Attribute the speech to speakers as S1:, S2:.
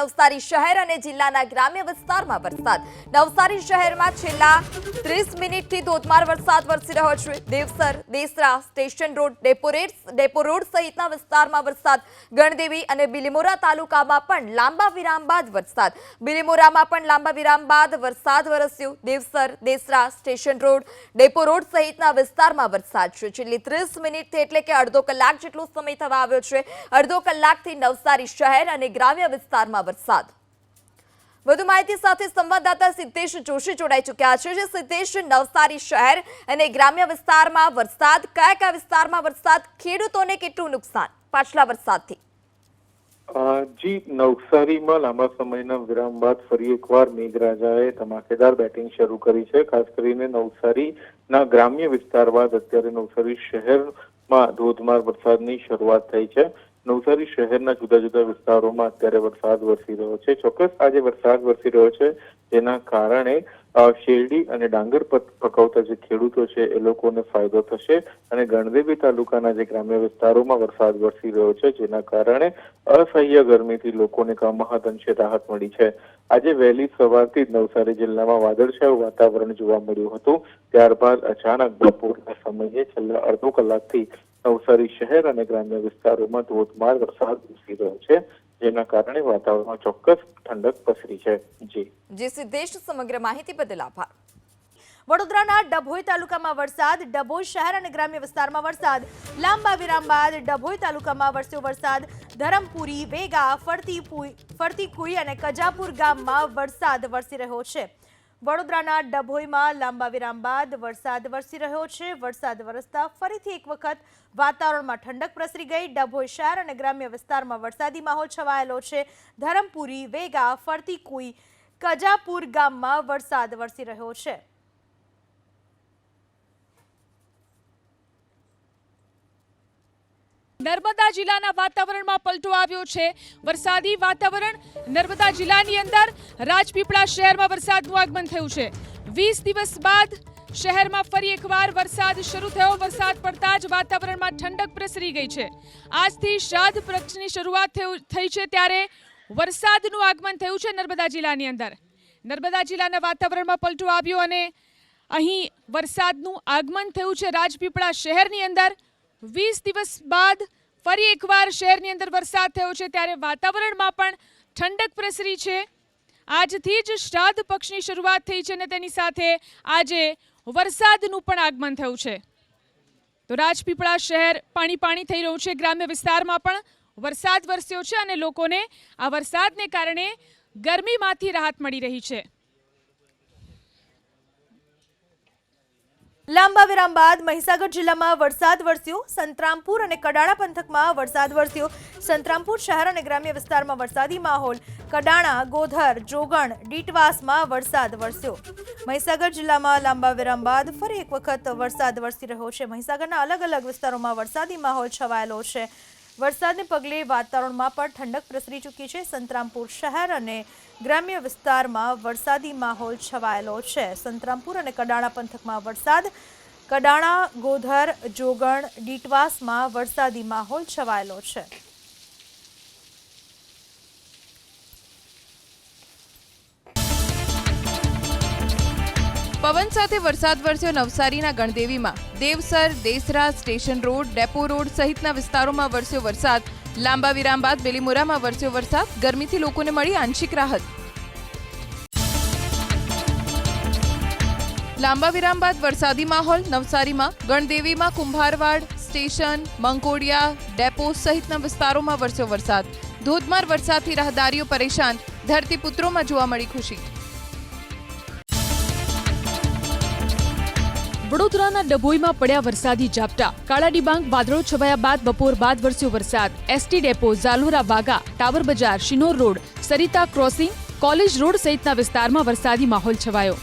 S1: નવસારી શહેર અને જિલ્લાના ગ્રામ્ય વિસ્તારમાં વરસાદ. નવસારી શહેરમાં છેલ્લા 30 મિનિટથી ધોધમાર વરસાદ વરસી રહ્યો છે. Devsar, Desra, station road, depot road સહિતના વિસ્તારમાં વરસાદ. ગણદેવી અને બિલીમોરા તાલુકામાં પણ લાંબા વિરામ બાદ વરસાદ. બિલીમોરામાં પણ લાંબા વિરામ બાદ વરસાદ વરસ્યો. Devsar, Desra, station road, depot road સહિતના વિસ્તારમાં વરસાદ છે. છેલ્લી 30 મિનિટથી એટલે કે અડધો કલાક જેટલો સમય થવા આવ્યો છે. અડધો કલાકથી નવસારી શહેર અને ગ્રામ્ય વિસ્તારમાં વરસાદ. વધુ માહિતી સાથે સંવાદદાતા સિદ્ધેશ જોશી જોડાઈ ચૂક્યા છે. સિદ્ધેશ, નવસારી શહેર અને ગ્રામ્ય વિસ્તારમાં વરસાદ, કયા કયા વિસ્તારમાં વરસાદ, ખેડૂતોને કેટલું નુકસાન પાછલા વરસાદથી?
S2: જી, નવસારીમાં લાંબા સમયના વિરામ બાદ ફરી એકવાર મેઘરાજાએ ધમાકેદાર બેટિંગ શરૂ કરી છે. ખાસ કરીને નવસારીના ગ્રામ્ય વિસ્તાર બાદ અત્યારે નવસારી શહેરમાં ધોધમાર વરસાદની શરૂઆત થઈ છે. નવસારી શહેરના જુદા જુદા વિસ્તારોમાં અત્યારે વરસાદ વરસી રહ્યો છે. ચોક્કસ આજે વરસાદ વરસી રહ્યો છે, જેના કારણે શેરડી અને ડાંગર પકવતા જે ખેડૂતો છે એ લોકોને ફાયદો થશે. અને ગણદેવી તાલુકાના જે ગ્રામ્ય વિસ્તારોમાં વરસાદ વરસી રહ્યો છે, જેના કારણે અસહ્ય ગરમીથી લોકોને મહદઅંશે રાહત મળી છે. આજે વહેલી સવારથી જ નવસારી જિલ્લામાં વાદળછાયું વાતાવરણ જોવા મળ્યું હતું. ત્યારબાદ અચાનક બપોરના સમયે છેલ્લા અડધો કલાકથી નવસારી શહેર અને ગ્રામ્ય વિસ્તારોમાં ધોધમાર વરસાદ વરસી રહ્યો છે, જેના કારણે વાતાવરણમાં ચોક્કસ ઠંડક પસરી છે.
S1: જી સિદ્ધેશ, સમગ્ર માહિતી બદલ આભાર.
S3: વડોદરાના ડભોઈ તાલુકામાં વરસાદ. ડભોઈ શહેર અને ગ્રામ્ય વિસ્તારમાં વરસાદ. લાંબા વિરામ બાદ ડભોઈ તાલુકામાં વરસ્યો વરસાદ. ધરમપુરી, વેગા, ફરતીકુઈ અને કજાપુર ગામમાં વરસાદ વરસી રહ્યો છે. વડોદરાના ડભોઈમાં લાંબા વિરામ બાદ વરસાદ વરસી રહ્યો છે. વરસાદ વરસતા ફરીથી એક વખત વાતાવરણમાં ઠંડક પ્રસરી ગઈ. ડભોઈ શહેર અને ગ્રામ્ય વિસ્તારમાં વરસાદી માહોલ છવાયેલો છે. ધરમપુરી, વેગા, ફરતીકુઈ, કજાપુર ગામમાં વરસાદ વરસી રહ્યો છે.
S4: નર્મદા જિલ્લાના વાતાવરણમાં પલટો આવ્યો છે. વરસાદી વાતાવરણ નર્મદા જિલ્લાની અંદર રાજપીપળા શહેરમાં વરસાદનું આગમન થયું છે. 20 દિવસ બાદ શહેરમાં ફરી એકવાર વરસાદ શરૂ થયો. વરસાદ પડતા જ વાતાવરણમાં ઠંડક પ્રસરી ગઈ છે. આજથી શ્રાદ્ધ પક્ષની શરૂઆત થઈ છે, ત્યારે વરસાદનું આગમન થયું છે નર્મદા જિલ્લાની અંદર. નર્મદા જિલ્લાના વાતાવરણમાં પલટો આવ્યો અને અહીં વરસાદનું આગમન થયું છે રાજપીપળા શહેરની અંદર. 20 દિવસ બાદ ફરી એકવાર શહેરની અંદર વરસાદ થયો છે, ત્યારે વાતાવરણમાં પણ ઠંડક પ્રસરી છે. આજથી જ શ્રાદ્ધ પક્ષની શરૂઆત થઈ છે અને તેની સાથે આજે વરસાદનું પણ આગમન થયું છે. તો રાજપીપળા શહેર પાણી થઈ રહ્યું છે. ગ્રામ્ય વિસ્તારમાં પણ વરસાદ વરસ્યો છે અને લોકોને આ વરસાદને કારણે ગરમીમાંથી રાહત મળી રહી છે.
S3: લાંબા વિરામ બાદ મહીસાગર જિલ્લામાં વરસાદ વરસ્યો. સંતરામપુર અને કડાણા પંથકમાં વરસાદ વરસ્યો. સંતરામપુર શહેર અને ગ્રામ્ય વિસ્તારમાં વરસાદી માહોલ. કડાણા, ગોધર, જોગણ, ડીટવાસમાં વરસાદ વરસ્યો. મહીસાગર જિલ્લામાં લાંબા વિરામ બાદ ફરી એક વખત વરસાદ વરસી રહ્યો છે. મહીસાગરના અલગ અલગ વિસ્તારોમાં વરસાદી માહોલ છવાયેલો છે. વરસાદને પગલે વાતાવરણમાં પણ ઠંડક પ્રસરી ચૂકી છે. સંતરામપુર શહેર અને ગ્રામ્ય વિસ્તારમાં વરસાદી માહોલ છવાયેલો છે. સંતરામપુર અને કડાણા પંથકમાં વરસાદ. કડાણા, ગોધર, જોગણ, ડીટવાસમાં વરસાદી માહોલ છવાયેલો છે.
S5: પવન સાથે વરસાદ વરસ્યો નવસારીના ગણદેવીમાં. Devsar, Desra, station road, depot road સહિતના વિસ્તારોમાં વરસ્યો વરસાદ. લાંબા વિરામ બાદ બિલીમોરામાં વરસ્યો વરસાદ. ગરમીથી લોકોને મળી આંશિક રાહત. લાંબા વિરામ બાદ વરસાદી માહોલ નવસારીમાં. ગણદેવીમાં કુંભારવાડ, સ્ટેશન, મંકોડિયા, ડેપો સહિતના વિસ્તારોમાં વરસ્યો વરસાદ. ધોધમાર વરસાદથી રાહદારીઓ પરેશાન. ધરતીપુત્રોમાં જોવા મળી ખુશી.
S4: વડોદરાના ડભોઈમાં પડ્યા વરસાદી ઝાપટા. કાળા ડિબાંગ વાદળો છવાયા બાદ બપોર બાદ વરસ્યો વરસાદ. એસટી ડેપો, ઝાલોરા વાગા, ટાવર બજાર, Shinor road, Sarita crossing, college road સહિતના વિસ્તારમાં વરસાદી માહોલ છવાયો.